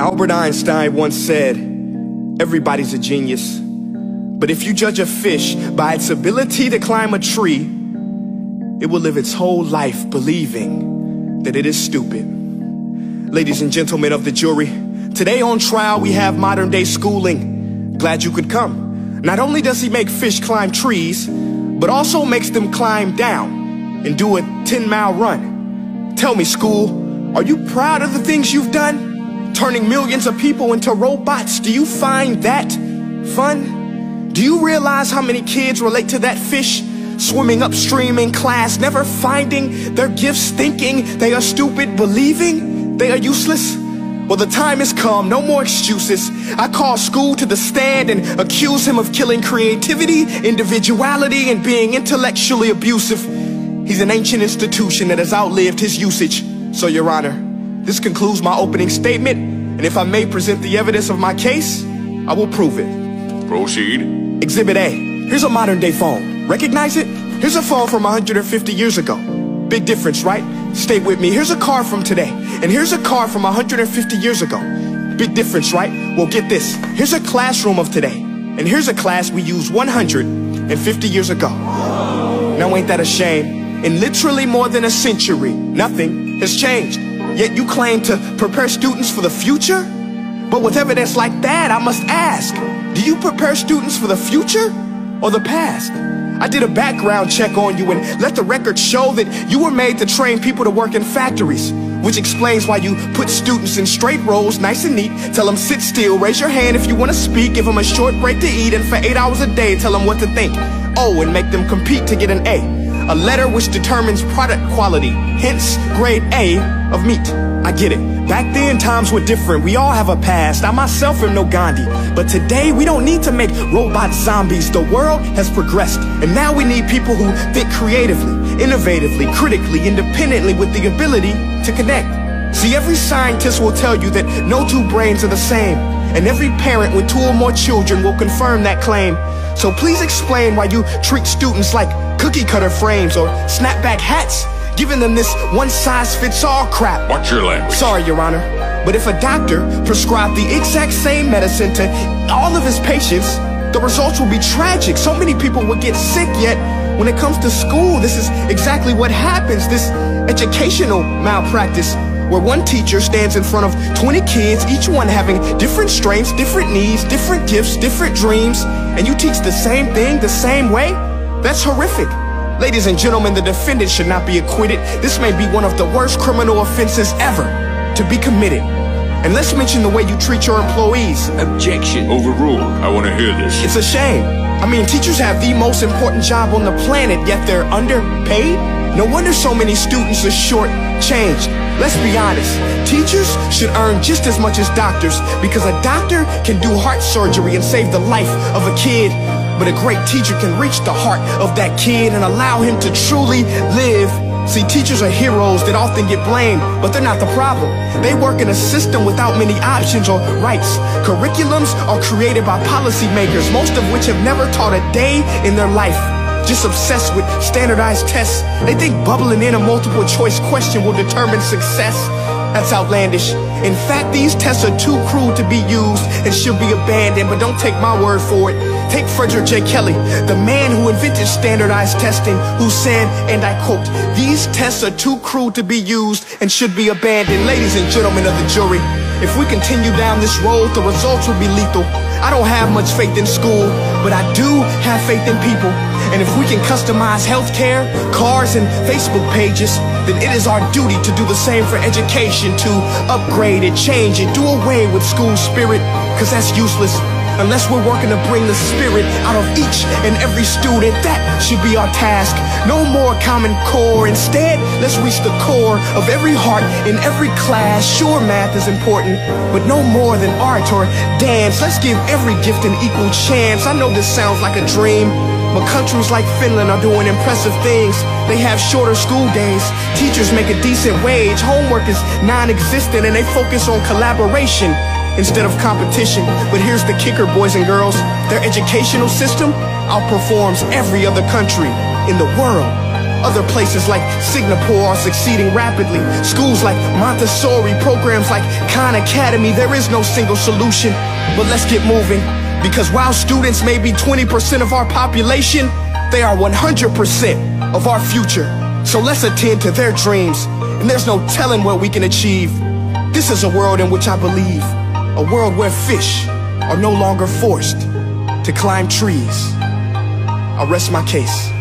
Albert Einstein once said, everybody's a genius, but if you judge a fish by its ability to climb a tree, it will live its whole life believing that it is stupid. Ladies and gentlemen of the jury, today on trial we have modern day schooling. Glad you could come. Not only does he make fish climb trees, but also makes them climb down and do a 10-mile run. Tell me, school, are you proud of the things you've done? Turning millions of people into robots, do you find that fun? Do you realize how many kids relate to that fish swimming upstream in class, never finding their gifts, thinking they are stupid, believing they are useless? Well, the time has come, no more excuses. I call school to the stand and accuse him of killing creativity, individuality, and being intellectually abusive. He's an ancient institution that has outlived his usage. So, Your Honor, this concludes my opening statement, and if I may present the evidence of my case, I will prove it. Proceed. Exhibit A. Here's a modern day phone. Recognize it? Here's a phone from 150 years ago. Big difference, right? Stay with me. Here's a car from today, and here's a car from 150 years ago. Big difference, right? Well, get this. Here's a classroom of today, and here's a class we used 150 years ago. Now, ain't that a shame? In literally more than a century, nothing has changed. Yet you claim to prepare students for the future? But with evidence like that, I must ask, do you prepare students for the future or the past? I did a background check on you and let the record show that you were made to train people to work in factories, which explains why you put students in straight rows, nice and neat, tell them sit still, raise your hand if you want to speak, give them a short break to eat, and for 8 hours a day tell them what to think. Oh, and make them compete to get an A letter which determines product quality, hence grade A of meat. I get it. Back then, times were different. We all have a past. I myself am no Gandhi. But today, we don't need to make robot zombies. The world has progressed. And now we need people who think creatively, innovatively, critically, independently, with the ability to connect. See, every scientist will tell you that no two brains are the same. And every parent with 2 or more children will confirm that claim. So please explain why you treat students like cookie cutter frames or snapback hats, giving them this one-size-fits-all crap. Watch your language. Sorry, Your Honor, but if a doctor prescribed the exact same medicine to all of his patients, the results will be tragic. So many people will get sick, yet when it comes to school, this is exactly what happens. This educational malpractice, where one teacher stands in front of 20 kids, each one having different strengths, different needs, different gifts, different dreams, and you teach the same thing the same way? That's horrific. Ladies and gentlemen, the defendant should not be acquitted. This may be one of the worst criminal offenses ever to be committed. And let's mention the way you treat your employees. Objection. Overruled. I want to hear this. It's a shame. I mean, teachers have the most important job on the planet, yet they're underpaid? No wonder so many students are short-changed. Let's be honest, teachers should earn just as much as doctors, because a doctor can do heart surgery and save the life of a kid, but a great teacher can reach the heart of that kid and allow him to truly live. See, teachers are heroes that often get blamed, but they're not the problem. They work in a system without many options or rights. Curriculums are created by policymakers, most of which have never taught a day in their life. Just obsessed with standardized tests. They think bubbling in a multiple choice question will determine success. That's outlandish. In fact, these tests are too cruel to be used and should be abandoned, but don't take my word for it. Take Frederick J. Kelly, the man who invented standardized testing, who said, and I quote, "These tests are too cruel to be used and should be abandoned." Ladies and gentlemen of the jury, if we continue down this road, the results will be lethal. I don't have much faith in school, but I do have faith in people. And if we can customize healthcare, cars, and Facebook pages, then it is our duty to do the same for education, to upgrade it, change it, do away with school spirit, because that's useless. Unless we're working to bring the spirit out of each and every student, that should be our task. No more Common Core. Instead, let's reach the core of every heart in every class. Sure, math is important, but no more than art or dance. Let's give every gift an equal chance. I know this sounds like a dream, but countries like Finland are doing impressive things. They have shorter school days, teachers make a decent wage, homework is non-existent, and they focus on collaboration instead of competition. But here's the kicker, boys and girls. Their educational system outperforms every other country in the world. Other places like Singapore are succeeding rapidly. Schools like Montessori, programs like Khan Academy. There is no single solution, but let's get moving. Because while students may be 20% of our population, they are 100% of our future. So let's attend to their dreams, and there's no telling what we can achieve. This is a world in which I believe, a world where fish are no longer forced to climb trees. I'll rest my case.